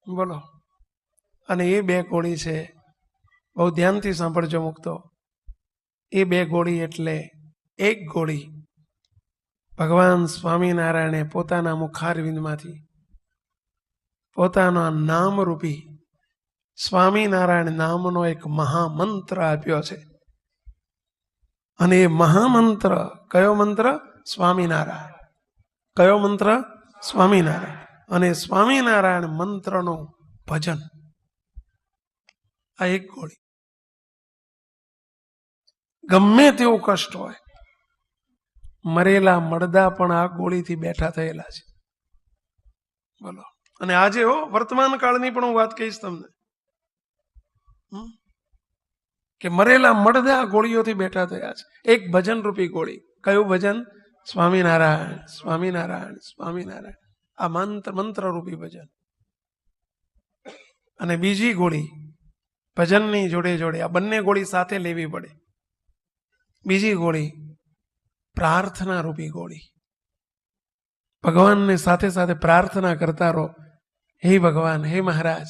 બોલો. અને એ બે ગોળી છે, બહુ ધ્યાનથી સાંભળજો મુક્તો. એ બે ગોળી એટલે એક ગોળી ભગવાન સ્વામિનારાયણે પોતાના મુખારવિંદમાંથી પોતાના નામરૂપી સ્વામિનારાયણ નામનો એક મહામંત્ર આપ્યો છે. અને એ મહામંત્ર કયો મંત્ર? સ્વામિનારાયણ. કયો મંત્ર? સ્વામિનારાયણ. અને સ્વામિનારાયણ મંત્રનું ભજન, આ એક ગોળી. ગમે તેવું કષ્ટ હોય, મરેલા મળદા પણ આ ગોળીથી બેઠા થયેલા છે. બોલો. અને આજે વર્તમાન કાળની પણ હું વાત કહીશ તમને કે મરેલા મળદા ગોળીઓથી બેઠા થયા છે. એક ભજન રૂપી ગોળી. કયું ભજન? સ્વામિનારાયણ સ્વામિનારાયણ સ્વામિનારાયણ. આ મંત્ર રૂપી ભજન. અને બીજી ગોળી ભજનની જોડે જોડે આ બંને ગોળી સાથે લેવી પડે. બીજી ગોળી પ્રાર્થના રૂપી ગોળી. ભગવાનને સાથે સાથે પ્રાર્થના કરતા રહો, હે ભગવાન, હે મહારાજ,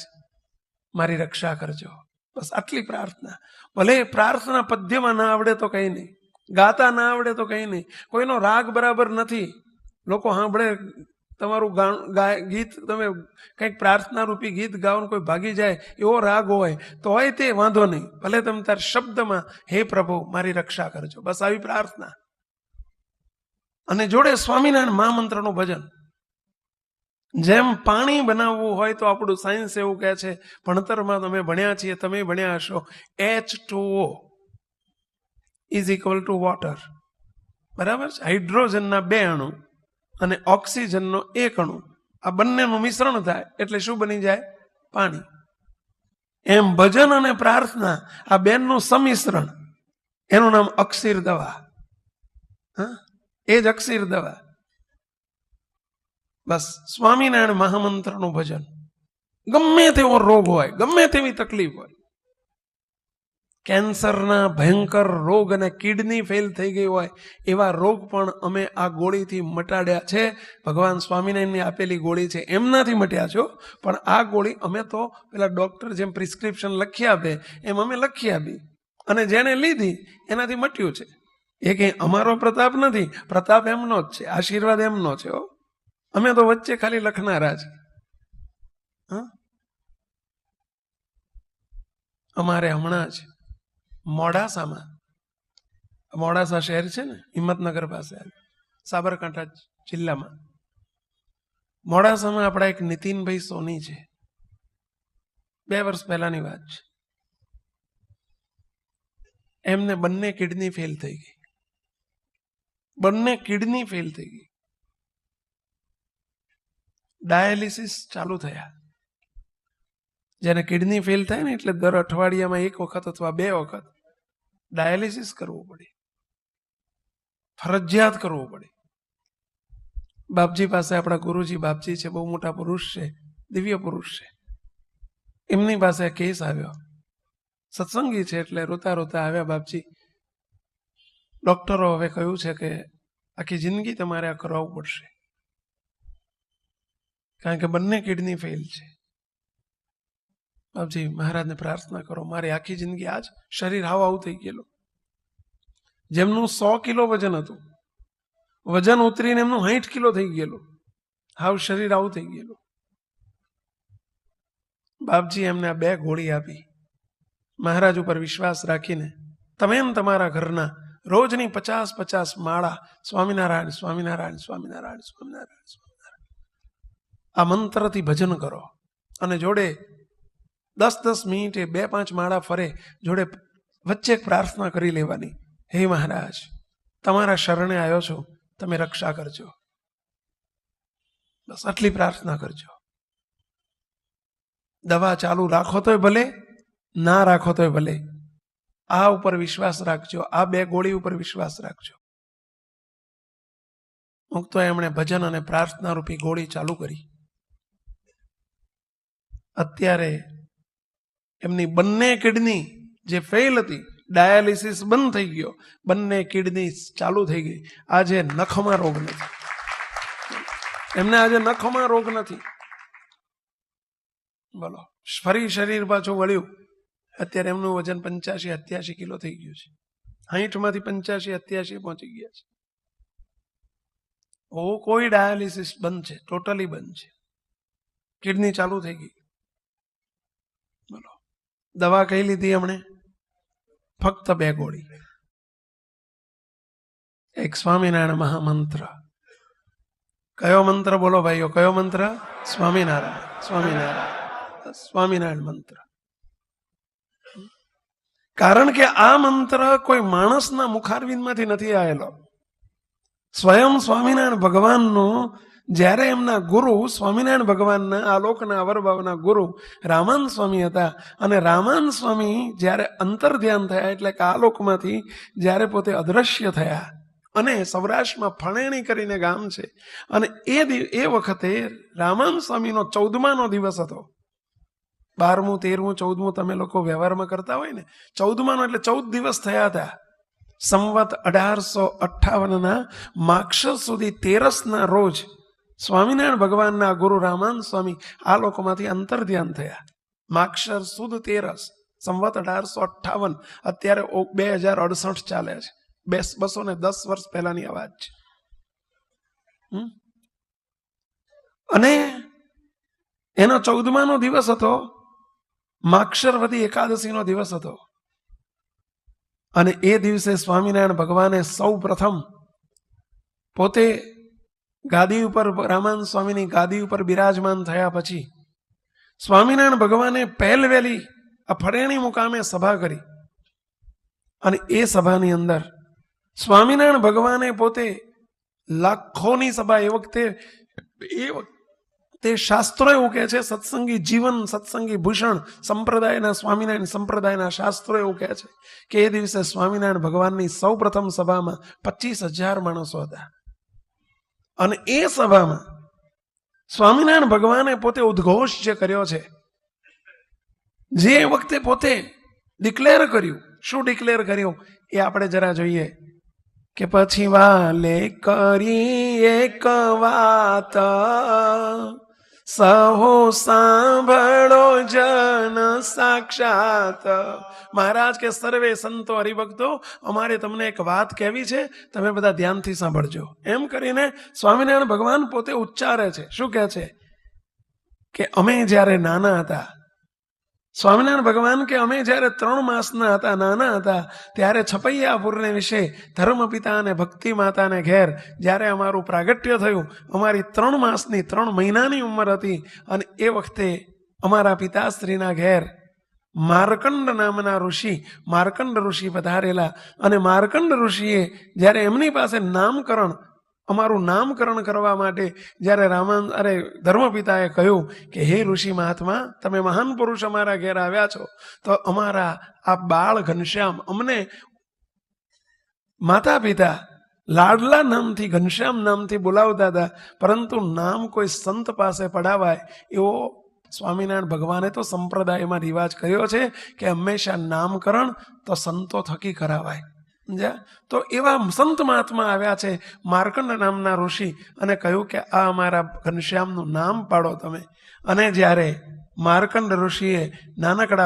મારી રક્ષા કરજો. બસ આટલી પ્રાર્થના. ભલે પ્રાર્થના પદ્યમાં ના આવડે તો કઈ નહીં, ગાતા ના આવડે તો કઈ નહીં, કોઈનો રાગ બરાબર નથી, લોકો સાંભળે તમારું ગીત, તમે કંઈક પ્રાર્થના રૂપી ગીત ગાઓ, કોઈ ભાગી જાય એવો રાગ હોય તો હોય તે વાંધો નહીં. ભલે તમે તાર શબ્દમાં હે પ્રભુ મારી રક્ષા કરજો, બસ આવી પ્રાર્થના. અને જોડે સ્વામિનારાયણ મહામંત્રનું ભજન. જેમ પાણી બનાવવું હોય તો આપણું સાયન્સ એવું કહે છે, ભણતરમાં તમે ભણ્યા છીએ, તમે ભણ્યા હશો, H2O is equal to water. બરાબર છે? હાઇડ્રોજનના 2 અણુ અને ઓક્સિજનનો 1 અણુ, આ બંનેનું મિશ્રણ થાય એટલે શું બની જાય? પાણી. એમ ભજન અને પ્રાર્થના આ બેનનું સંમિશ્રણ, એનું નામ અક્ષીર દવા. એ જ અક્ષીર દવા. બસ સ્વામિનારાયણ મહામંત્રનું ભજન. ગમે તેવો રોગ હોય, ગમે તેવી તકલીફ હોય, કેન્સરના ભયંકર રોગ અને કિડની ફેલ થઈ ગઈ હોય એવા રોગ પણ અમે આ ગોળીથી મટાડ્યા છે. ભગવાન સ્વામિનારાયણની આપેલી ગોળી છે, એમનાથી મટ્યા છો. પણ આ ગોળી અમે તો પેલા ડોક્ટર જેમ પ્રિસ્ક્રિપ્શન લખી આપે એમ અમે લખી આપી, અને જેને લીધી એનાથી મટ્યું છે. એ કંઈ અમારો પ્રતાપ નથી, પ્રતાપ એમનો જ છે, આશીર્વાદ એમનો છે. અમે તો વચ્ચે ખાલી લખનારા છે. અમારે હમણાં જ મોડાસામાં, મોડાસા શહેર છે ને, હિંમતનગર પાસે, સાબરકાંઠા જિલ્લામાં, મોડાસામાં આપણા એક નીતિનભાઈ સોની છે. 2 વર્ષ પહેલાની વાત છે. એમને બંને કિડની ફેલ થઈ ગઈ. બંને કિડની ફેલ થઈ ગઈ. ડાયાલિસિસ ચાલુ થયા. જેને કિડની ફેલ થાય ને એટલે દર અઠવાડિયામાં 1 વખત અથવા 2 વખત ડાયાલિસિસ કરવું પડે, ફરજિયાત કરવું પડે. બાપજી પાસે આપણા ગુરુજી બાપજી છે, બહુ મોટા પુરુષ છે, દિવ્ય પુરુષ છે. એમની પાસે કેસ આવ્યો, સત્સંગી છે એટલે રોતા રોતા આવ્યા. બાપજી, ડોક્ટરો હવે કહ્યું છે કે આખી જિંદગી તમારે આ કરાવવું પડશે, કારણ કે બંને કિડની ફેલ છે. બાપજી, મહારાજને પ્રાર્થના કરો, મારી આખી જિંદગી આજ શરીર હાવ આવું થઈ ગયેલું. જેમનું 100 કિલો વજન હતું, વજન ઉતરીને એમનું 60 કિલો થઈ ગયેલું, હાવ શરીર આવું થઈ ગયેલું. બાપજી એમને આ 2 ગોળી આપી. મહારાજ ઉપર વિશ્વાસ રાખીને તમે તમારા ઘરના રોજની 50-50 માળા સ્વામિનારાયણ સ્વામિનારાયણ સ્વામિનારાયણ સ્વામિનારાયણ સ્વામિનારાયણ આ મંત્રથી ભજન કરો. અને જોડે 10-10 મિનિટે 2-5 માળા ફરે, જોડે વચ્ચે પ્રાર્થના કરી લેવાની, હે મહારાજ, તમારા શરણે આવ્યો છો, તમે રક્ષા કરજો. બસ આટલી પ્રાર્થના કરજો. દવા ચાલુ રાખો તોય ભલે, ના રાખો તોય ભલે, આ ઉપર વિશ્વાસ રાખજો, આ 2 ગોળી ઉપર વિશ્વાસ રાખજો. મુક્તો એમણે ભજન અને પ્રાર્થના રૂપી ગોળી ચાલુ કરી. અત્યારે એમની બંને કિડની જે ફેલ હતી, ડાયાલિસિસ બંધ થઈ ગયો, બંને કિડની ચાલુ થઈ ગઈ. આજે નખમાં રોગ નથી એમને, આજે નખમાં રોગ નથી. બોલો, ફરી શરીર પાછું વળ્યું. અત્યારે એમનું વજન 85-87 કિલો થઈ ગયું છે. 60 માંથી 85-87 પહોંચી ગયા છે. કોઈ ડાયાલિસિસ બંધ છે, ટોટલી બંધ છે. કિડની ચાલુ થઈ ગઈ. બોલો, દવા કઈ લીધી હમણે? ફક્ત 2 ગોળી. એક સ્વામિનારાયણ મહામંત્ર. કયો મંત્ર બોલો ભાઈઓ? કયો મંત્ર? સ્વામિનારાયણ, સ્વામિનારાયણ, સ્વામિનારાયણ મંત્ર. કારણ કે આ મંત્ર કોઈ માણસના મુખારવિંદમાંથી નથી આવેલો. સ્વયં સ્વામિનારાયણ ભગવાનનો, જ્યારે એમના ગુરુ સ્વામિનારાયણ ભગવાનના આલોકના અવરભાવના ગુરુ રામાન સ્વામી હતા, અને રામાન સ્વામી જ્યારે અંતર ધ્યાન થયા, એટલે કે આલોકમાંથી જ્યારે પોતે અદ્રશ્ય થયા, અને સૌરાષ્ટ્રમાં ફણેણી કરીને ગામ છે, અને એ વખતે રામાન સ્વામીનો 14મા દિવસ હતો. 12મું, 13મું, 14મું તમે લોકો વ્યવહારમાં કરતા હોય ને, 14માનો એટલે 14 દિવસ થયા હતા. સંવત 1858 માક્ષર સુધી 13ના રોજ સ્વામિનારાયણ ભગવાનના ગુરુ રામાન સ્વામી આ લોકોમાંથી અંતર ધ્યાન થયા. માક્ષર સુદ 13, સંવત 1858. અત્યારે 2068 ચાલે છે. 210 વર્ષ પહેલાની આ વાત છે. અને એનો 14માનો દિવસ હતો, માક્ષરવતી એકાદશીનો દિવસ હતો. અને એ દિવસે સ્વામિનારાયણ ભગવાને સૌ પ્રથમ પોતે ગાદી ઉપર, રામાન સ્વામીની ગાદી ઉપર બિરાજમાન થયા પછી સ્વામિનારાયણ ભગવાને પહેલવેલી આ ફરેણી મુકામે સભા કરી. અને એ સભાની અંદર સ્વામિનારાયણ ભગવાને પોતે લાખોની સભા, એ વખતે શાસ્ત્રો એવું કહે છે, સત્સંગી જીવન, સત્સંગી ભૂષણ સંપ્રદાયના, સ્વામિનારાયણ સંપ્રદાયના શાસ્ત્રો એવું કહે છે કે એ દિવસે સ્વામિનારાયણ ભગવાનની સૌ પ્રથમ સભામાં 25,000 માણસો હતા. અને એ સભામાં સ્વામિનારાયણ ભગવાને પોતે ઉદ્ઘોષ જે કર્યો છે, જે વખતે પોતે ડિક્લેર કર્યું. શું ડિક્લેર કર્યું એ આપણે જરા જોઈએ. કે પછી વાલે કરી એક વાત, સહો સાંભળો જન સાક્ષાત. મહારાજ કે સર્વે સંતો હરિભક્તો, અમારે તમને એક વાત કહેવી છે, તમે બધા ધ્યાનથી સાંભળજો. એમ કરીને સ્વામિનારાયણ ભગવાન પોતે ઉચ્ચારે છે. શું કહે છે? કે અમે જ્યારે નાના હતા, સ્વામિનારાયણ ભગવાન કે અમે જ્યારે 3 માસના હતા, નાના હતા, ત્યારે છપૈયાપુરને વિશે ધર્મપિતા અને ભક્તિ માતાને ઘેર જ્યારે અમારું પ્રાગટ્ય થયું, અમારી 3 માસની, 3 મહિનાની ઉંમર હતી. અને એ વખતે અમારા પિતાશ્રીના ઘેર માર્કંડ નામના ઋષિ, માર્કંડ ઋષિ પધારેલા. અને માર્કંડ ઋષિએ જ્યારે એમની પાસે નામકરણ, અમારું નામકરણ કરવા માટે જ્યારે ધર્મપિતાએ કહ્યું કે હે ઋષિ મહાત્મા, તમે મહાન પુરુષ અમારા ઘેર આવ્યા છો, તો અમારા આ બાળ ઘનશ્યામ, અમને માતા પિતા લાડલા નામથી, ઘનશ્યામ નામથી બોલાવતા હતા, પરંતુ નામ કોઈ સંત પાસે પડાવાય એવો સ્વામિનારાયણ ભગવાને તો સંપ્રદાયમાં રિવાજ કર્યો છે કે હંમેશા નામકરણ તો સંતો થકી કરાવાય. તો એવા સંત મહાત્મા આવ્યા છે, માર્કંડ નામના ઋષિ, અને કહ્યું કે આ અમારા ઘનશ્યામનું નામ પાડો તમે. અને જ્યારે માર્કંડ ઋષિએ નાનકડા